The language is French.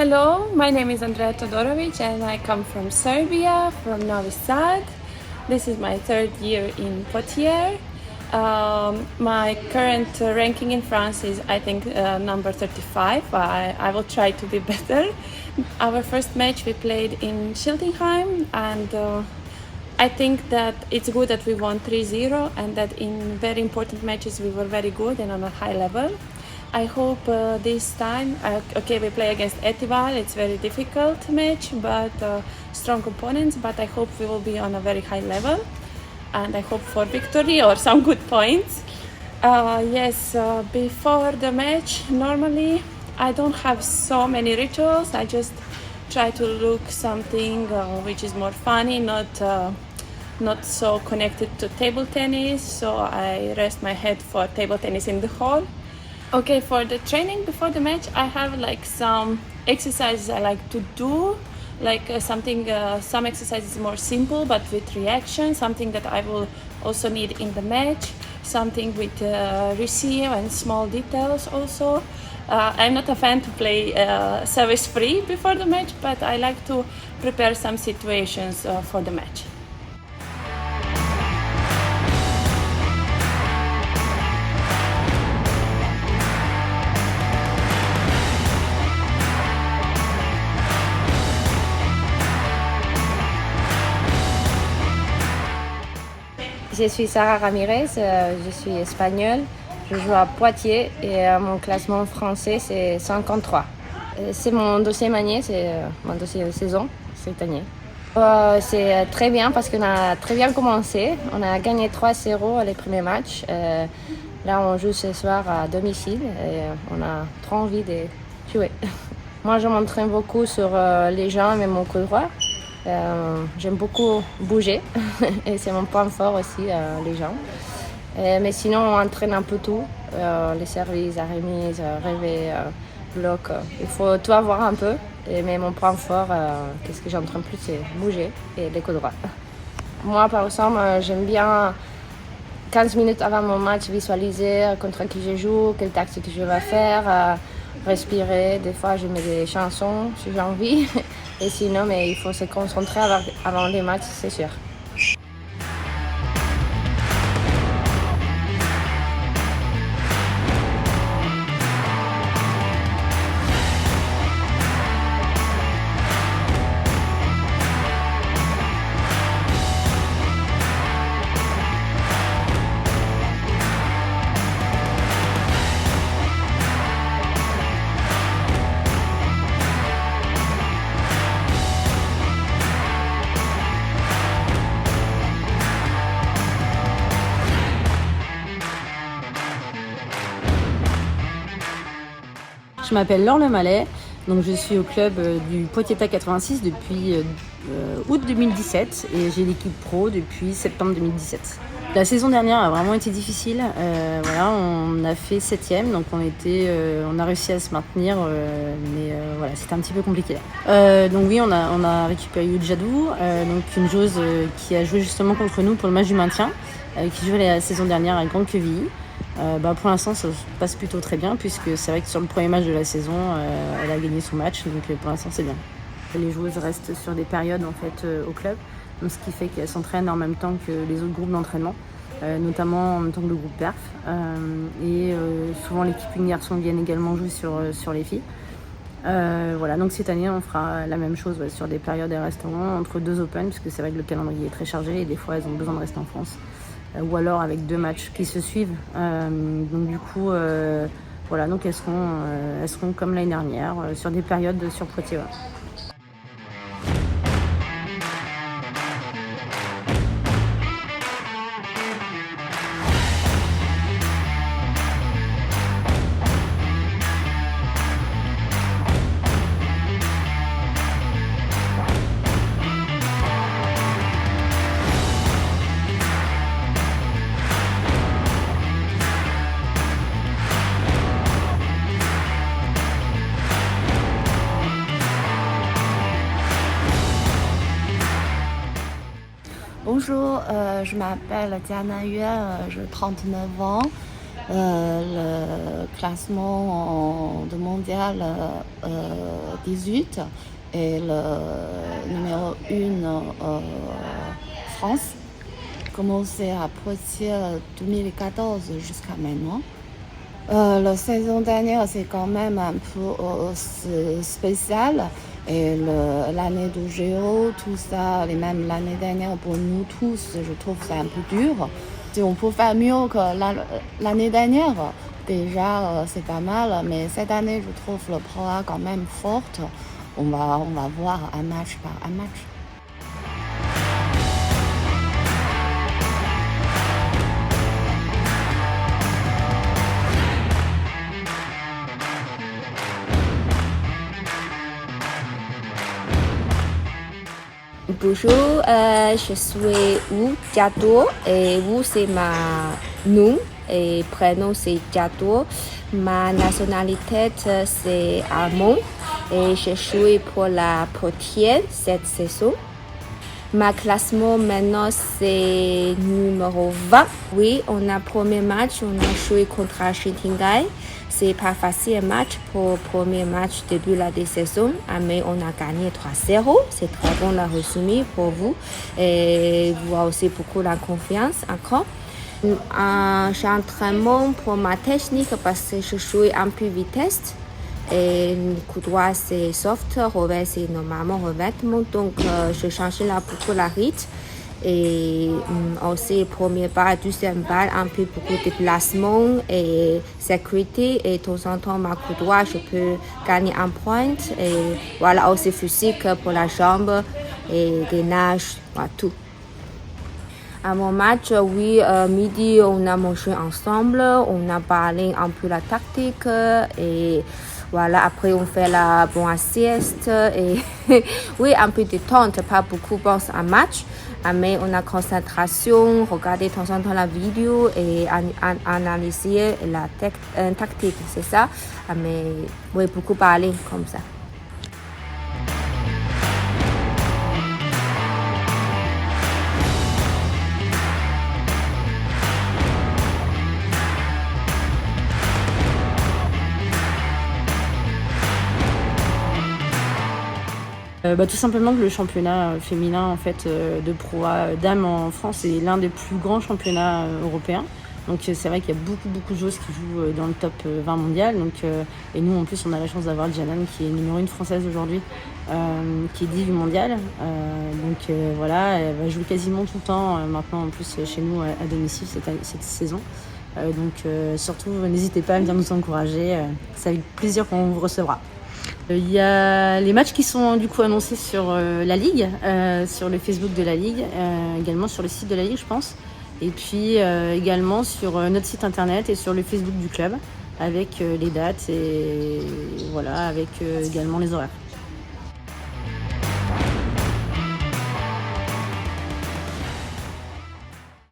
Hello, my name is Andrea Todorovic and I come from Serbia, from Novi Sad. This is my third year in Poitiers. My current ranking in France is, I think, number 35. I will try to be better. Our first match we played in Schiltigheim, and I think that it's good that we won 3-0 and that in very important matches we were very good and on a high level. I hope this time, we play against Etival. It's very difficult match, but strong opponents. But I hope we will be on a very high level, and I hope for victory or some good points. Before the match, normally I don't have so many rituals. I just try to look something which is more funny, not so connected to table tennis. So I rest my head for table tennis in the hall. Okay, for the training before the match, I have like some exercises I like to do, like some exercises more simple but with reaction, something that I will also need in the match, something with receive and small details also. I'm not a fan to play service free before the match, but I like to prepare some situations for the match. Je suis Sarah Ramirez, je suis espagnole, je joue à Poitiers et mon classement français c'est 53. C'est mon deuxième année, c'est mon deuxième saison cette année. C'est très bien parce qu'on a très bien commencé, on a gagné 3-0 les premiers matchs. Là on joue ce soir à domicile et on a trop envie de jouer. Moi je m'entraîne beaucoup sur les jambes et mon coup droit. J'aime beaucoup bouger et c'est mon point fort aussi, les jambes. Mais sinon, on entraîne un peu tout, les services, la remise, réveil, bloc. Il faut tout avoir un peu. Mais mon point fort, qu'est-ce que j'entraîne plus, c'est bouger et les coups droits. Moi, par exemple, j'aime bien 15 minutes avant mon match visualiser contre qui je joue, quelle tactique je vais faire, respirer. Des fois, je mets des chansons si j'ai envie. Et sinon, mais il faut se concentrer avant les matchs, c'est sûr. Je m'appelle Laure Lemallet, donc je suis au club du Poitiers 86 depuis août 2017 et j'ai l'équipe pro depuis septembre 2017. La saison dernière a vraiment été difficile. On a fait 7e, donc on a réussi à se maintenir, mais c'était un petit peu compliqué. Donc oui, on a récupéré Yujadou, donc une joueuse qui a joué justement contre nous pour le match du maintien, qui jouait la saison dernière à Grande Quevilly. Pour l'instant ça se passe plutôt très bien puisque c'est vrai que sur le premier match de la saison elle a gagné son match, donc pour l'instant c'est bien. Les joueuses restent sur des périodes en fait au club, donc ce qui fait qu'elles s'entraînent en même temps que les autres groupes d'entraînement, notamment en même temps que le groupe perf, souvent l'équipe une garçon viennent également jouer sur les filles. Donc cette année on fera la même chose sur des périodes et restaurants entre deux open, puisque c'est vrai que le calendrier est très chargé et des fois elles ont besoin de rester en France. Ou alors avec deux matchs qui se suivent. Donc elles seront comme l'année dernière, sur des périodes sur Poitiers. Bonjour, je m'appelle Diana Yue, j'ai 39 ans. le classement de mondial 18 et le numéro 1 France. Commencé à Poitiers 2014 jusqu'à maintenant. La saison dernière, c'est quand même un peu spécial. Et l'année de Géo, tout ça, et même l'année dernière pour nous tous, je trouve que c'est un peu dur. Si on peut faire mieux que l'année dernière, déjà c'est pas mal. Mais cette année, je trouve le programme quand même forte. On va voir un match par un match. Bonjour, je suis Wu Jiado et Wu c'est ma nom et prénom c'est Jiado. Ma nationalité c'est allemand et je joue pour la Poitiers cette saison. Ma classement maintenant c'est numéro 20. Oui, on a premier match, on a joué contre Argentingaï. C'est pas facile un match pour le premier match début de la saison, mais on a gagné 3-0. C'est très bon le résumé pour vous. Et vous avez aussi beaucoup de confiance encore. J'ai un entraînement pour ma technique parce que je joue un peu vitesse. Et le coup droit c'est soft, revers c'est normalement revêtement. Donc je change là beaucoup la rythme. Et aussi premier balle, deuxième balle, un peu beaucoup de déplacement et sécurité. Et de temps en temps, ma coup droit, je peux gagner un point. Et voilà, aussi physique pour la jambe et des nages, voilà, tout. À mon match, oui, midi, on a mangé ensemble, on a parlé un peu la tactique et voilà, après on fait la bonne sieste et oui, un peu de détente, pas beaucoup pense à match, mais on a concentration, regarder de temps en temps la vidéo et analyser la tactique, c'est ça, mais oui, beaucoup parler comme ça. Tout simplement que le championnat féminin en fait, de Pro A dames en France est l'un des plus grands championnats européens. Donc c'est vrai qu'il y a beaucoup de joueuses qui jouent dans le top 20 mondial. Donc, et nous en plus on a la chance d'avoir Jianan qui est numéro 1 française aujourd'hui, qui est 10 du mondial. Voilà, elle va jouer quasiment tout le temps maintenant en plus chez nous à domicile cette saison. Surtout n'hésitez pas à venir nous encourager, c'est avec plaisir qu'on vous recevra. Il y a les matchs qui sont du coup annoncés sur la Ligue, sur le Facebook de la Ligue, également sur le site de la Ligue je pense, et puis également sur notre site internet et sur le Facebook du club avec les dates et voilà, avec également les horaires.